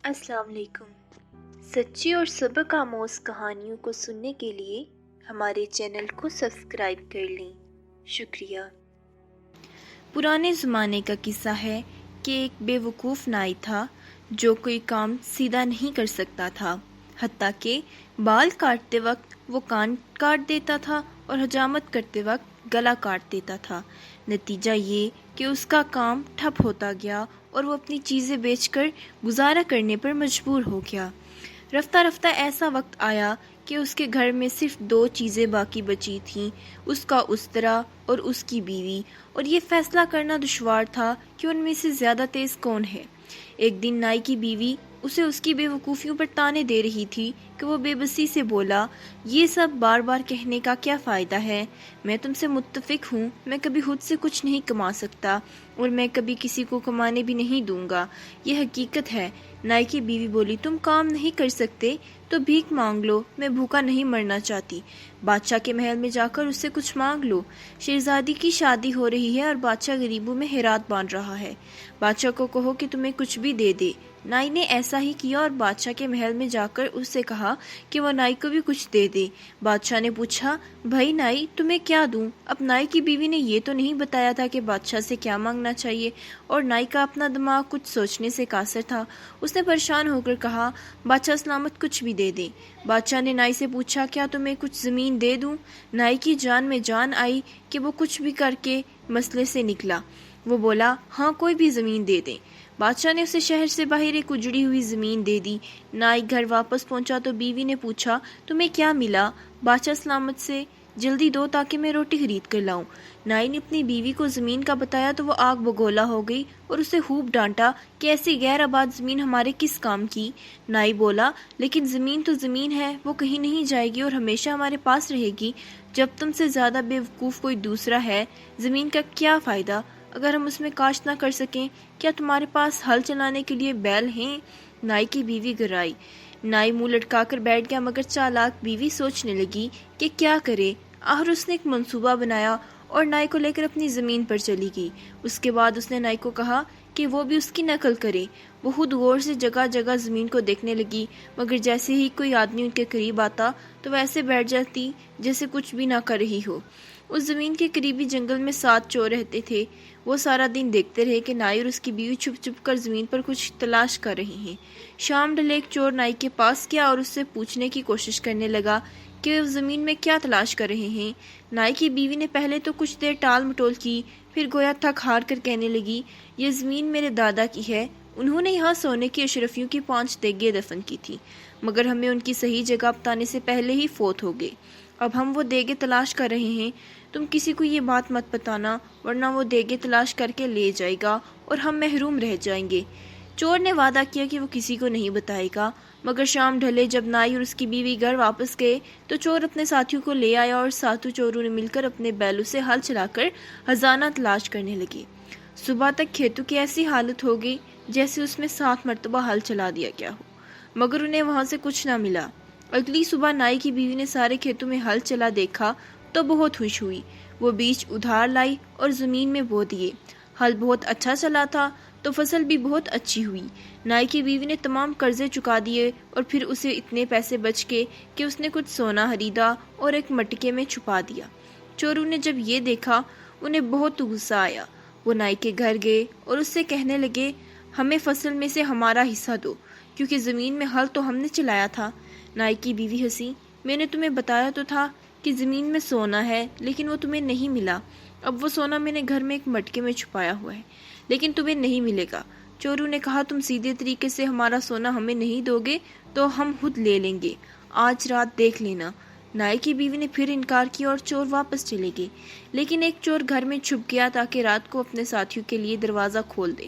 السلام علیکم۔ سچی اور سبق آموز کہانیوں کو سننے کے لیے ہمارے چینل کو سبسکرائب کر لیں، شکریہ۔ پرانے زمانے کا قصہ ہے کہ ایک بے وقوف نائی تھا جو کوئی کام سیدھا نہیں کر سکتا تھا، حتیٰ کہ بال کاٹتے وقت وہ کان کاٹ دیتا تھا اور حجامت کرتے وقت گلا کاٹ دیتا تھا۔ نتیجہ یہ کہ اس کا کام ٹھپ ہوتا گیا اور وہ اپنی چیزیں بیچ کر گزارا کرنے پر مجبور ہو گیا۔ رفتہ رفتہ ایسا وقت آیا کہ اس کے گھر میں صرف 2 چیزیں باقی بچی تھیں، اس کا استرا اور اس کی بیوی، اور یہ فیصلہ کرنا دشوار تھا کہ ان میں سے زیادہ تیز کون ہے۔ ایک دن نائی کی بیوی اسے اس کی بے وقوفیوں پر طعنے دے رہی تھی کہ وہ بے بسی سے بولا، یہ سب بار بار کہنے کا کیا فائدہ ہے؟ میں تم سے متفق ہوں، میں کبھی خود سے کچھ نہیں کما سکتا اور میں کبھی کسی کو کمانے بھی نہیں دوں گا، یہ حقیقت ہے۔ نائی کی بیوی بولی، تم کام نہیں کر سکتے تو بھیک مانگ لو، میں بھوکا نہیں مرنا چاہتی۔ بادشاہ کے محل میں جا کر اس سے کچھ مانگ لو، شہزادی کی شادی ہو رہی ہے اور بادشاہ غریبوں میں خیرات بانٹ رہا ہے، بادشاہ کو کہو کہ تمہیں کچھ بھی دے دے۔ نائی نے ایسا ہی کیا اور بادشاہ کے محل میں جا کر اس سے کہا کہ وہ نائی کو بھی کچھ دے دے۔ بادشاہ نے پوچھا، بھائی نائی تمہیں کیا دوں؟ اب نائی کی بیوی نے یہ تو نہیں بتایا تھا کہ بادشاہ سے کیا مانگنا چاہیے، اور نائی کا اپنا دماغ کچھ سوچنے سے قاصر تھا۔ اس نے پریشان ہو کر کہا، بادشاہ سلامت کچھ بھی دے دیں۔ بادشاہ نے نائی سے پوچھا، کیا تمہیں کچھ زمین دے دوں؟ نائی کی جان میں جان آئی کہ وہ کچھ بھی کر کے مسئلے سے نکلا۔ وہ بولا، ہاں کوئی بھی زمین دے دیں۔ بادشاہ نے اسے شہر سے باہر ایک اجڑی ہوئی زمین دے دی۔ نائی گھر واپس پہنچا تو بیوی نے پوچھا، تمہیں کیا ملا؟ بادشاہ سلامت سے جلدی دو تاکہ میں روٹی خرید کر لاؤں۔ نائی نے اپنی بیوی کو زمین کا بتایا تو وہ آگ بگولا ہو گئی اور اسے خوب ڈانٹا کہ ایسی غیر آباد زمین ہمارے کس کام کی؟ نائی بولا، لیکن زمین تو زمین ہے، وہ کہیں نہیں جائے گی اور ہمیشہ ہمارے پاس رہے گی۔ جب تم سے زیادہ بے وقوف کوئی دوسرا ہے، زمین کا کیا فائدہ اگر ہم اس میں کاشت نہ کر سکیں؟ کیا تمہارے پاس ہل چلانے کے لیے بیل ہیں؟ نائی کی بیوی گرائی۔ نائی منہ لٹکا کر بیٹھ گیا، مگر چالاک بیوی سوچنے لگی کہ کیا کرے۔ آخر اس نے ایک منصوبہ بنایا اور نائی کو لے کر اپنی زمین پر چلی گئی۔ اس کے بعد اس نے نائی کو کہا کہ وہ بھی اس کی نقل کرے۔ وہ خود غور سے جگہ جگہ زمین کو دیکھنے لگی، مگر جیسے ہی کوئی آدمی ان کے قریب آتا تو وہ ایسے بیٹھ جاتی جیسے کچھ بھی نہ کر رہی ہو۔ اس زمین کے قریبی جنگل میں 7 چور رہتے تھے۔ وہ سارا دن دیکھتے رہے کہ نائی اور اس کی بیوی چھپ چھپ کر زمین پر کچھ تلاش کر رہے ہیں۔ شام ڈھلے ایک چور نائی کے پاس گیا اور اس سے پوچھنے کی کوشش کرنے لگا کہ وہ زمین میں کیا تلاش کر رہے ہیں۔ نائی کی بیوی نے پہلے تو کچھ دیر ٹال مٹول کی، پھر گویا تھک ہار کر کہنے لگی، یہ زمین میرے دادا کی ہے، انہوں نے یہاں سونے کی اشرفیوں کی 5 دیگیں دفن کی تھی، مگر ہمیں ان کی صحیح جگہ بتانے سے پہلے ہی فوت ہو گئے۔ اب ہم وہ دیگیں تلاش کر رہے ہیں، تم کسی کو یہ بات مت بتانا ورنہ وہ دیگیں تلاش کر کے لے جائے گا اور ہم محروم رہ جائیں گے۔ چور نے وعدہ کیا کہ وہ کسی کو نہیں بتائے گا، مگر شام ڈھلے جب نائی اور اس کی بیوی گھر واپس گئے تو چور اپنے ساتھیوں کو لے آیا اور ساتوں چوروں نے مل کر اپنے بیلوں سے ہل چلا کر خزانہ تلاش کرنے لگے۔ صبح تک کھیتوں کی ایسی حالت ہو گئی جیسے اس میں 7 مرتبہ ہل چلا دیا گیا ہو، مگر انہیں وہاں سے کچھ نہ ملا۔ اگلی صبح نائی کی بیوی نے سارے کھیتوں میں ہل چلا دیکھا تو بہت خوش ہوئی۔ وہ بیج ادھار لائی اور زمین میں بو دیے۔ ہل بہت اچھا چلا تھا تو فصل بھی بہت اچھی ہوئی۔ نائی کی بیوی نے تمام قرضے چکا دیے اور پھر اسے اتنے پیسے بچ گئے کہ اس نے کچھ سونا خریدا اور ایک مٹکے میں چھپا دیا۔ چوروں نے جب یہ دیکھا انہیں بہت غصہ آیا۔ وہ نائی کے گھر گئے اور اس سے کہنے لگے، ہمیں فصل میں سے ہمارا حصہ دو، کیونکہ زمین میں ہل تو ہم نے چلایا تھا۔ نائی کی بیوی ہنسی، میں نے تمہیں بتایا تو تھا کہ زمین میں سونا ہے، لیکن وہ تمہیں نہیں ملا۔ اب وہ سونا میں نے گھر میں ایک مٹکے میں چھپایا ہوا ہے، لیکن تمہیں نہیں ملے گا۔ چوروں نے کہا، تم سیدھے طریقے سے ہمارا سونا ہمیں نہیں دو گے تو ہم خود لے لیں گے، آج رات دیکھ لینا۔ نائی کی بیوی نے پھر انکار کیا اور چور واپس چلے گئے، لیکن ایک چور گھر میں چھپ گیا تاکہ رات کو اپنے ساتھیوں کے لیے دروازہ کھول دے۔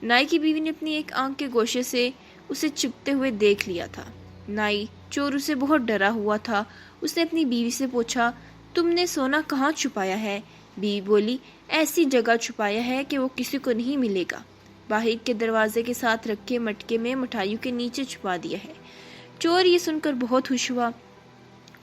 نائی کی بیوی نے اپنی ایک آنکھ کے گوشے سے اسے چھپتے ہوئے دیکھ لیا تھا۔ نائی چوروں سے بہت ڈرا ہوا تھا۔ اس نے اپنی بیوی سے پوچھا، تم نے سونا کہاں چھپایا ہے؟ بیوی بولی، ایسی جگہ چھپایا ہے کہ وہ کسی کو نہیں ملے گا، باہر کے دروازے کے ساتھ رکھے مٹکے میں مٹھائیوں کے نیچے چھپا دیا ہے۔ چور یہ سن کر بہت خوش ہوا۔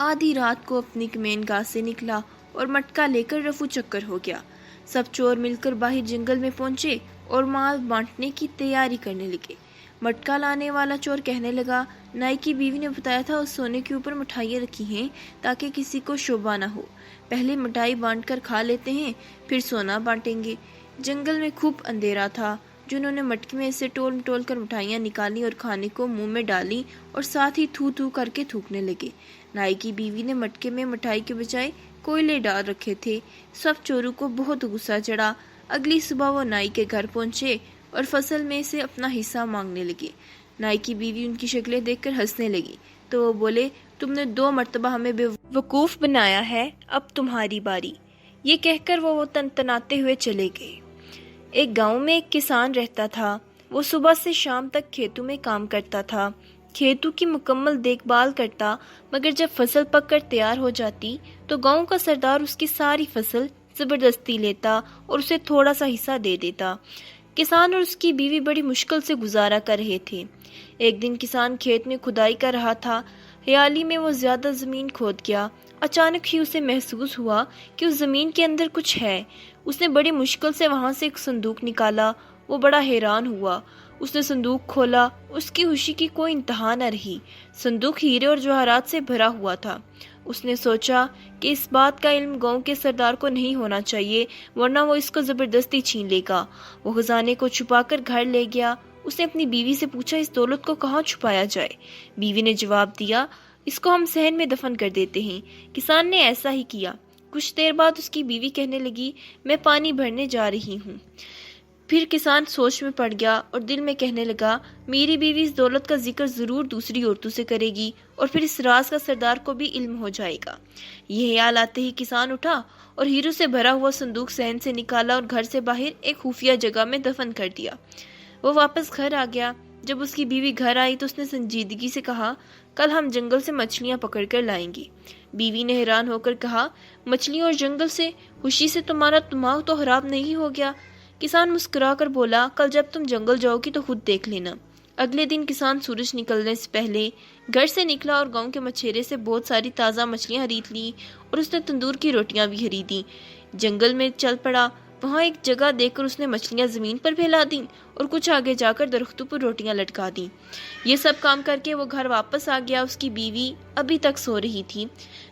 آدھی رات کو اپنی کمین گاہ سے نکلا اور مٹکا لے کر رفو چکر ہو گیا۔ سب چور مل کر باہر جنگل میں پہنچے اور مال بانٹنے کی تیاری کرنے لگے۔ مٹکا لانے والا چور کہنے لگا، نائی کی بیوی نے بتایا تھا اس سونے کے اوپر مٹھائیاں رکھی ہیں تاکہ کسی کو شبہ نہ ہو۔ پہلے مٹھائی بانٹ کر کھا لیتے ہیں، پھر سونا بانٹیں گے۔ جنگل میں خوب اندھیرا تھا۔ جنہوں نے مٹکے میں سے ٹول ٹول کر مٹھائیاں نکالی اور کھانے کو منہ میں ڈالی اور ساتھ ہی تھو تھو کر کے تھوکنے لگے۔ نائی کی بیوی نے مٹکے میں مٹھائی کے بجائے کوئلے ڈال رکھے تھے۔ سب چوروں کو بہت غصہ چڑھا۔ اگلی صبح وہ نائی کے گھر پہنچے اور فصل میں سے اپنا حصہ مانگنے لگے۔ نائی کی بیوی ان کی شکلیں دیکھ کر ہنسنے لگی تو وہ بولے، تم نے 2 مرتبہ ہمیں بے وقوف بنایا ہے، اب تمہاری باری۔ یہ کہہ کر وہ تنتناتے ہوئے چلے گئے۔ ایک گاؤں میں ایک کسان رہتا تھا۔ وہ صبح سے شام تک کھیتوں میں کام کرتا تھا، کھیتوں کی مکمل دیکھ بھال کرتا، مگر جب فصل پک کر تیار ہو جاتی تو گاؤں کا سردار اس کی ساری فصل زبردستی لیتا اور اسے تھوڑا سا حصہ دے دیتا۔ کسان اور اس کی بیوی بڑی مشکل سے گزارا کر رہے تھے۔ ایک دن کسان کھیت میں کھدائی کر رہا تھا۔ خیالی میں وہ زیادہ زمین کھود گیا۔ اچانک ہی اسے محسوس ہوا کہ اس زمین کے اندر کچھ ہے۔ اس نے بڑی مشکل سے وہاں سے ایک صندوق نکالا۔ وہ بڑا حیران ہوا۔ اس نے صندوق کھولا، اس کی خوشی کی کوئی انتہا نہ رہی۔ صندوق ہیرے اور جواہرات سے بھرا ہوا تھا۔ اس نے سوچا کہ اس بات کا علم گاؤں کے سردار کو نہیں ہونا چاہیے، ورنہ وہ اس کو زبردستی چھین لے گا۔ وہ خزانے کو چھپا کر گھر لے گیا۔ اس نے اپنی بیوی سے پوچھا، اس دولت کو کہاں چھپایا جائے؟ بیوی نے جواب دیا، اس کو ہم صحن میں دفن کر دیتے ہیں۔ کسان نے ایسا ہی کیا۔ کچھ دیر بعد اس کی بیوی کہنے لگی، میں پانی بھرنے جا رہی ہوں۔ پھر کسان سوچ میں پڑ گیا اور دل میں کہنے لگا، میری بیوی اس دولت کا ذکر ضرور دوسری عورتوں سے کرے گی اور پھر اس راز کا سردار کو بھی علم ہو جائے گا۔ یہ خیال آتے ہی کسان اٹھا اور ہیروں سے بھرا ہوا صندوق صحن سے نکالا اور گھر سے باہر ایک خفیہ جگہ میں دفن کر دیا۔ وہ واپس گھر آ گیا۔ جب اس کی بیوی گھر آئی تو اس نے سنجیدگی سے کہا، کل ہم جنگل سے مچھلیاں پکڑ کر لائیں گے۔ بیوی نے حیران ہو کر کہا، مچھلیوں اور جنگل سے؟ خوشی سے تمہارا دماغ تو خراب نہیں ہو گیا؟ کسان مسکرا کر بولا، کل جب تم جنگل جاؤ گی تو خود دیکھ لینا۔ اگلے دن کسان سورج نکلنے سے پہلے گھر سے نکلا اور گاؤں کے مچھیرے سے بہت ساری تازہ مچھلیاں خرید لیں اور اس نے تندور کی روٹیاں بھی خریدیں۔ جنگل میں چل پڑا۔ وہاں ایک جگہ دیکھ کر اس نے مچھلیاں زمین پر پھیلا دیں اور کچھ آگے جا کر درختوں پر روٹیاں لٹکا دیں۔ یہ سب کام کر کے وہ گھر واپس آ گیا۔ اس کی بیوی ابھی تک سو رہی تھی۔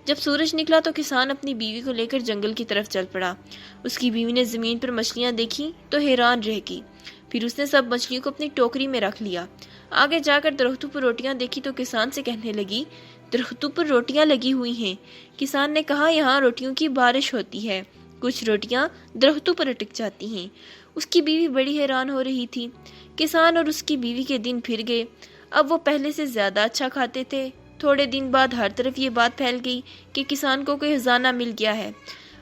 جب سورج نکلا تو کسان اپنی بیوی کو لے کر جنگل کی طرف چل پڑا۔ اس کی بیوی نے زمین پر مچھلیاں دیکھی تو حیران رہ گئی۔ پھر اس نے سب مچھلیوں کو اپنی ٹوکری میں رکھ لیا۔ آگے جا کر درختوں پر روٹیاں دیکھی تو کسان سے کہنے لگی، درختوں پر روٹیاں لگی ہوئی ہیں۔ کسان نے کہا، یہاں روٹیوں کی بارش ہوتی ہے، کچھ روٹیاں درختوں پر اٹک جاتی ہیں۔ اس کی بیوی بڑی حیران ہو رہی تھی۔ کسان اور اس کی بیوی کے دن پھر گئے۔ اب وہ پہلے سے زیادہ اچھا کھاتے تھے۔ تھوڑے دن بعد ہر طرف یہ بات پھیل گئی کہ کسان کو کوئی خزانہ مل گیا ہے۔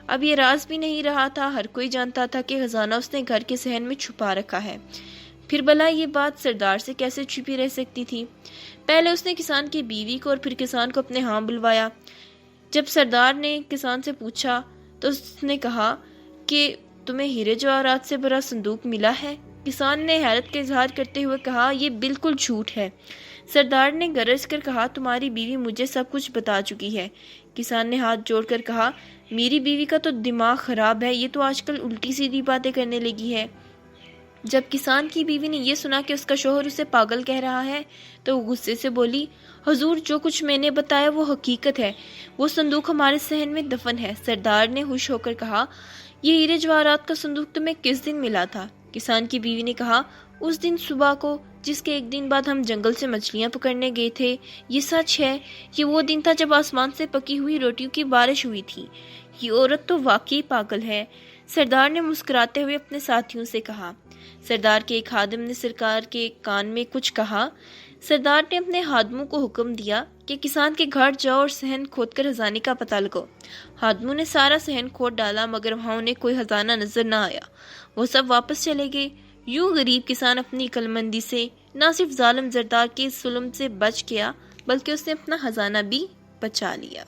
اب یہ راز بھی نہیں رہا تھا، ہر کوئی جانتا تھا کہ خزانہ اس نے گھر کے صحن میں چھپا رکھا ہے۔ پھر بھلا یہ بات سردار سے کیسے چھپی رہ سکتی تھی؟ پہلے اس نے کسان کی بیوی کو اور پھر کسان کو اپنے ہاں بلوایا۔ جب سردار نے کسان سے پوچھا تو اس نے کہا کہ تمہیں ہیرے جواہرات سے بھرا صندوق ملا ہے؟ کسان نے حیرت کا اظہار کرتے ہوئے کہا، یہ بالکل جھوٹ ہے۔ سردار نے گرج کر کہا، تمہاری بیوی مجھے سب کچھ بتا چکی ہے۔ کسان نے ہاتھ جوڑ کر کہا، میری بیوی کا تو دماغ خراب ہے، یہ تو آج کل الٹی سیدھی باتیں کرنے لگی ہے۔ جب کسان کی بیوی نے یہ سنا کہ اس کا شوہر اسے پاگل کہہ رہا ہے تو وہ غصے سے بولی، حضور جو کچھ میں نے بتایا وہ حقیقت ہے، وہ صندوق ہمارے صحن میں دفن ہے۔ سردار نے خوش ہو کر کہا، یہ ہیرے جواہرات کا صندوق تمہیں کس دن ملا تھا؟ کسان کی بیوی نے کہا، اس دن صبح کو، جس کے ایک دن بعد ہم جنگل سے مچھلیاں پکڑنے گئے تھے۔ یہ سچ ہے، یہ وہ دن تھا جب آسمان سے پکی ہوئی روٹیوں کی بارش ہوئی تھی۔ یہ عورت تو واقعی پاگل ہے، سردار نے مسکراتے ہوئے اپنے ساتھیوں سے کہا۔ سردار کے ایک خادم نے سرکار کے کان میں کچھ کہا۔ سردار نے اپنے خادموں کو حکم دیا کہ کسان کے گھر جاؤ اور صحن کھود کر خزانے کا پتہ لگاؤ۔ خادموں نے سارا صحن کھود ڈالا مگر وہاں انہیں کوئی خزانہ نظر نہ آیا۔ وہ سب واپس چلے گئے۔ یوں غریب کسان اپنی عقلمندی سے نہ صرف ظالم سردار کے ظلم سے بچ گیا بلکہ اس نے اپنا خزانہ بھی بچا لیا۔